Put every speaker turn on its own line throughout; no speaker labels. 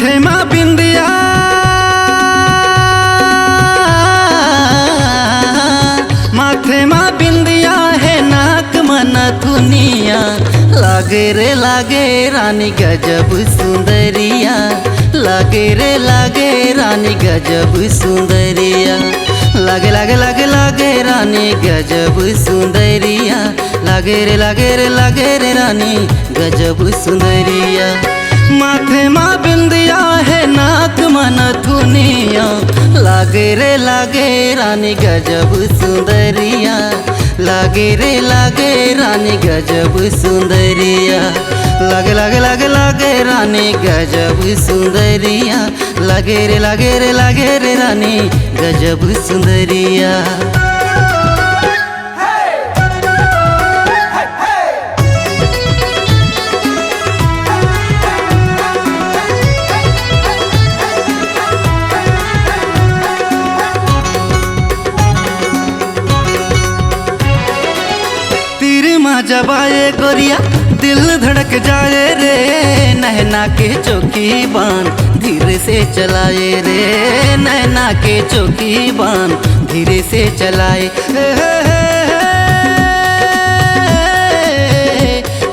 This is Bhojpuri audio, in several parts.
माथे मा बिंदिया माथे मा बिंदिया है नाक मन थुनिया लागे रे लागे रानी गजब सुंदरिया लागे रे लागे रानी गजब सुंदरिया लागे लागे लागे लागे रानी गजब सुंदरिया लागे रे रानी गजब सुंदरिया माथे मा बिंदिया है नाक मन थुनिया लागे रे लागे रानी गजब सुंदरिया लागे रे लागे रानी गजब सुंदरिया लागे लागे लागे लागे रानी गजब सुंदरिया लागे रे रानी गजब सुंदरिया। जब आए गोरिया दिल धड़क जाए रे नैना के चौकी बान धीरे से चलाए रे नैना के चौकी बान धीरे से चलाए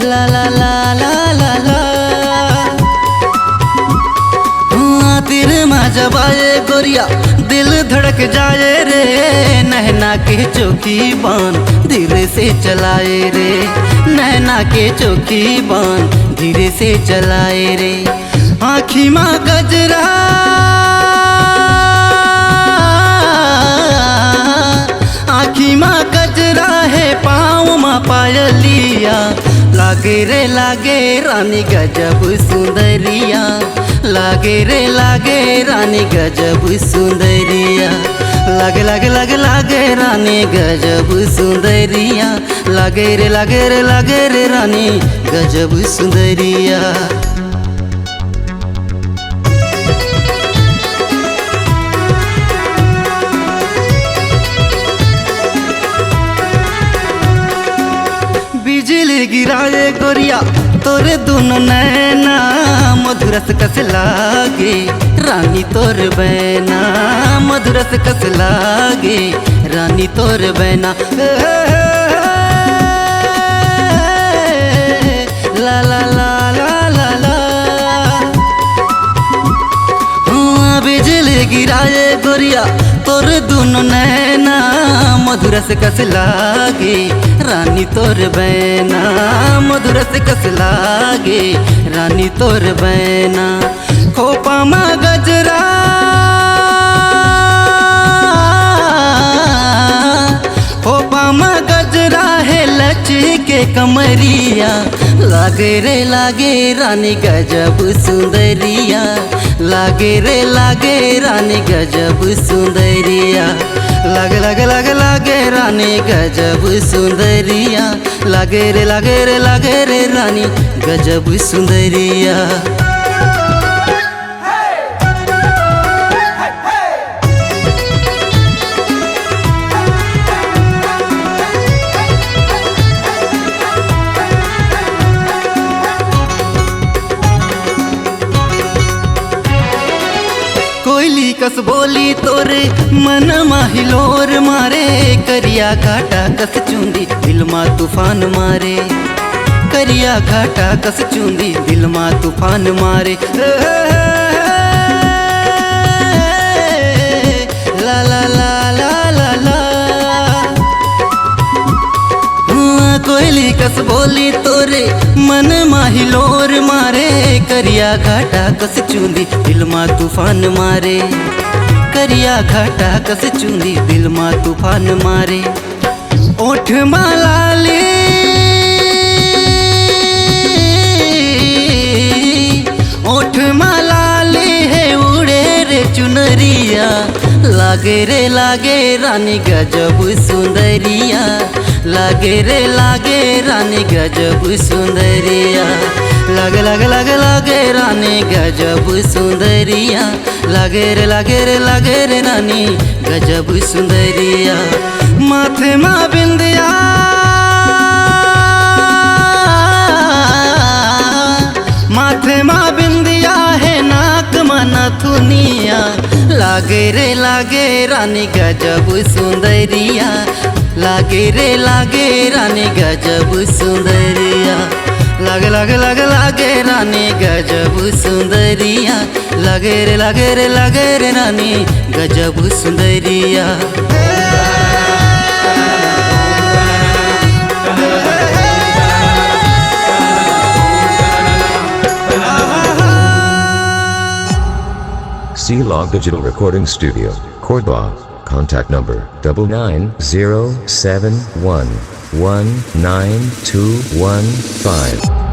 ला ला ला ला ला ला तीर मा जब आए गोरिया दिल धड़क जाए रे नैना के चौकी बान धीरे से चलाए रे नैना के चौकी बान धीरे से चलाए रे आँखी माँ गजरा आँखी माँ गजरा है पाँव माँ पायलिया लागे रे लागे रानी गजब सुंदरिया लागे रे लागे रानी गजब सुंदरिया लागे लागे लागे लागे रानी गजब सुंदरिया लागे रे रानी गजब सुंदरिया। बिजली गिराए गोरिया तोरे दोनों नैना मधुरस कस लागे रानी तोर बैना मधुरस कस लागे रानी तोर बैना ला ला ला ला ला ला बिजली गिराए गोरिया तोर दोनों नैना मधुरस कस लागे रानी तोर बैना मधुरस कस लागे रानी तोर बैना खोपा मा गजरा खोपा मा गजरा है लची के कमरिया लागे रे लागे रानी गजब सुंदरिया लागे रे लागे रानी गजब सुंदरिया लागे लागे लागे लागे रानी गजब सुंदरिया लागे रे रानी गजब सुंदरिया। कोयली कस बोली तोरे मन माहिलोर मारे करिया घाटा कस चूंदी दिल मा तूफान मारे करिया घाटा कस चूंदी दिल मा तूफान मारे ला ला ला ला ला ला कोयली कस बोली तोरे मन माहिलोर मारे करिया घाटा कस चूंदी दिल मा तूफान मारे करिया घाटा कस चूंदी दिल मा तूफान मारे ओठ मालाली ओठ मालाली है उड़े रे चुनरिया लागे रे लागे रानी गजब सुंदरिया लागे रे लागे रानी गजब सुंदरिया लागे लागे लागे लागे रानी गजब सुंदरिया लागे रे रानी गजब सुंदरिया माथे मा बिंदिया माथे मा बिंदिया है नाक नथुनिया, लागे रे लागे रानी गजब सुंदरिया, लागे रे लागे रानी गजब सुंदरिया, लागे लागे लागे लागे रानी गजब सुंदरिया, लागे रे लागे रे लागे रे रानी गजब Sundariya.
C-Log Digital Recording Studio, Cordoba. Contact number 99071192115.